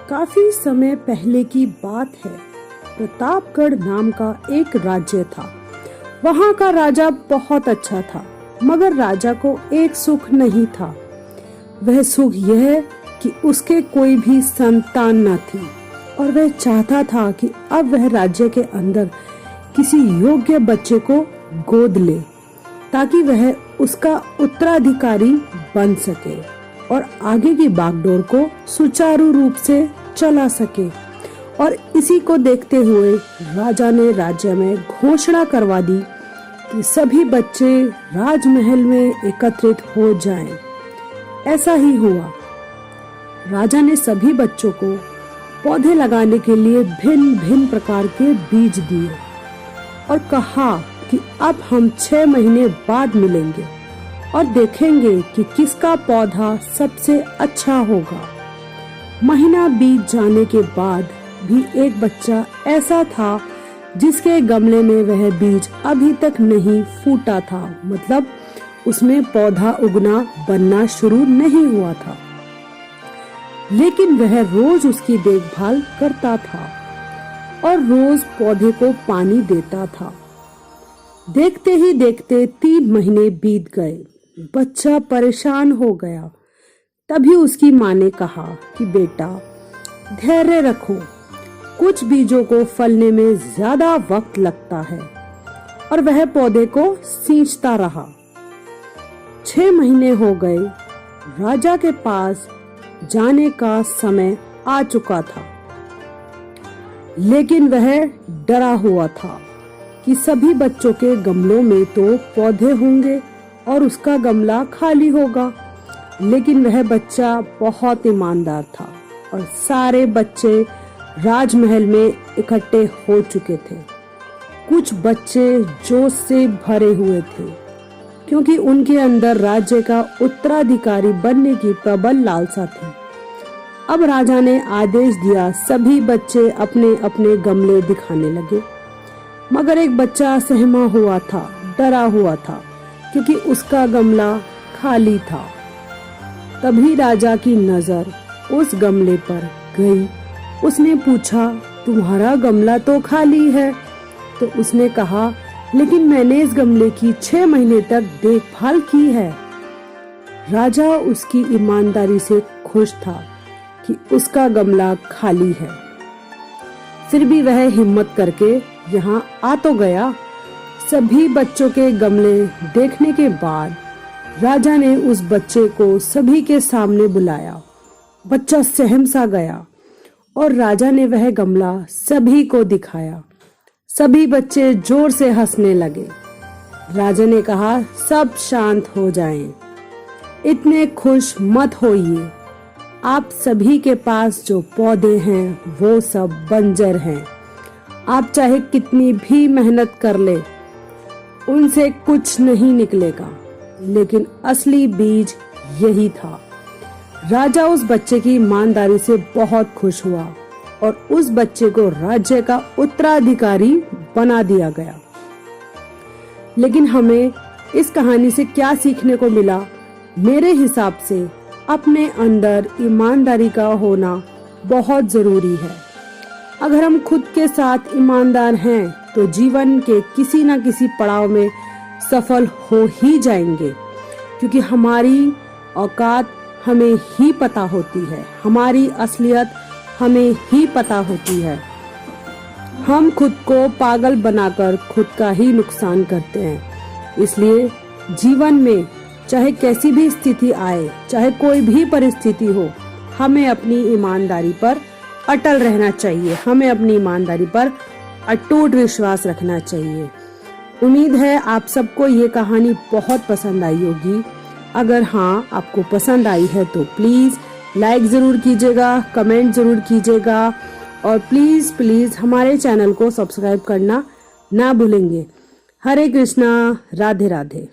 काफी समय पहले की बात है। प्रतापगढ़ नाम का एक राज्य था। वहाँ का राजा बहुत अच्छा था, मगर राजा को एक सुख नहीं था। वह सुख यह कि उसके कोई भी संतान न थी और वह चाहता था कि अब वह राज्य के अंदर किसी योग्य बच्चे को गोद ले ताकि वह उसका उत्तराधिकारी बन सके और आगे की बागडोर को सुचारू रूप से चला सके। और इसी को देखते हुए राजा ने राज्य में घोषणा करवा दी कि सभी बच्चे राजमहल में एकत्रित हो जाएं। ऐसा ही हुआ। राजा ने सभी बच्चों को पौधे लगाने के लिए भिन्न भिन्न प्रकार के बीज दिए और कहा कि अब हम 6 महीने बाद मिलेंगे और देखेंगे कि किसका पौधा सबसे अच्छा होगा। महीना बीत जाने के बाद भी एक बच्चा ऐसा था जिसके गमले में वह बीज अभी तक नहीं फूटा था, मतलब उसमें पौधा उगना बनना शुरू नहीं हुआ था। लेकिन वह रोज उसकी देखभाल करता था और रोज पौधे को पानी देता था। देखते ही देखते 3 महीने बीत गए। बच्चा परेशान हो गया। तभी उसकी माँ ने कहा कि बेटा धैर्य रखो, कुछ बीजों को फलने में ज्यादा वक्त लगता है। और वह पौधे को सींचता रहा। 6 महीने हो गए। राजा के पास जाने का समय आ चुका था, लेकिन वह डरा हुआ था कि सभी बच्चों के गमलों में तो पौधे होंगे और उसका गमला खाली होगा। लेकिन वह बच्चा बहुत ईमानदार था और सारे बच्चे राजमहल में इकट्ठे हो चुके थे। कुछ बच्चे जोश से भरे हुए थे क्योंकि उनके अंदर राज्य का उत्तराधिकारी बनने की प्रबल लालसा थी। अब राजा ने आदेश दिया, सभी बच्चे अपने अपने गमले दिखाने लगे। मगर एक बच्चा सहमा हुआ था, डरा हुआ था क्योंकि उसका गमला खाली था। तभी राजा की नजर उस गमले पर गई। उसने पूछा, तुम्हारा गमला तो खाली है। तो उसने कहा, लेकिन मैंने इस गमले की 6 महीने तक देखभाल की है। राजा उसकी ईमानदारी से खुश था कि उसका गमला खाली है। फिर भी वह हिम्मत करके यहाँ आ तो गया। सभी बच्चों के गमले देखने के बाद राजा ने उस बच्चे को सभी के सामने बुलाया। बच्चा सहम सा गया और राजा ने वह गमला सभी को दिखाया। सभी बच्चे जोर से हंसने लगे। राजा ने कहा, सब शांत हो जाएं, इतने खुश मत होइए। आप सभी के पास जो पौधे हैं वो सब बंजर हैं। आप चाहे कितनी भी मेहनत कर ले, उनसे कुछ नहीं निकलेगा। लेकिन असली बीज यही था। राजा उस बच्चे की ईमानदारी से बहुत खुश हुआ और उस बच्चे को राज्य का उत्तराधिकारी बना दिया गया। लेकिन हमें इस कहानी से क्या सीखने को मिला? मेरे हिसाब से अपने अंदर ईमानदारी का होना बहुत जरूरी है। अगर हम खुद के साथ ईमानदार हैं तो जीवन के किसी न किसी पड़ाव में सफल हो ही जाएंगे, क्योंकि हमारी औकात हमें ही पता होती है, हमारी असलियत हमें ही पता होती है। हम खुद को पागल बनाकर खुद का ही नुकसान करते हैं। इसलिए जीवन में चाहे कैसी भी स्थिति आए, चाहे कोई भी परिस्थिति हो, हमें अपनी ईमानदारी पर अटल रहना चाहिए। हमें अपनी ईमानदारी पर अटूट विश्वास रखना चाहिए। उम्मीद है आप सबको ये कहानी बहुत पसंद आई होगी। अगर हाँ आपको पसंद आई है तो प्लीज लाइक जरूर कीजिएगा, कमेंट जरूर कीजिएगा और प्लीज हमारे चैनल को सब्सक्राइब करना ना भूलेंगे। हरे कृष्णा, राधे राधे।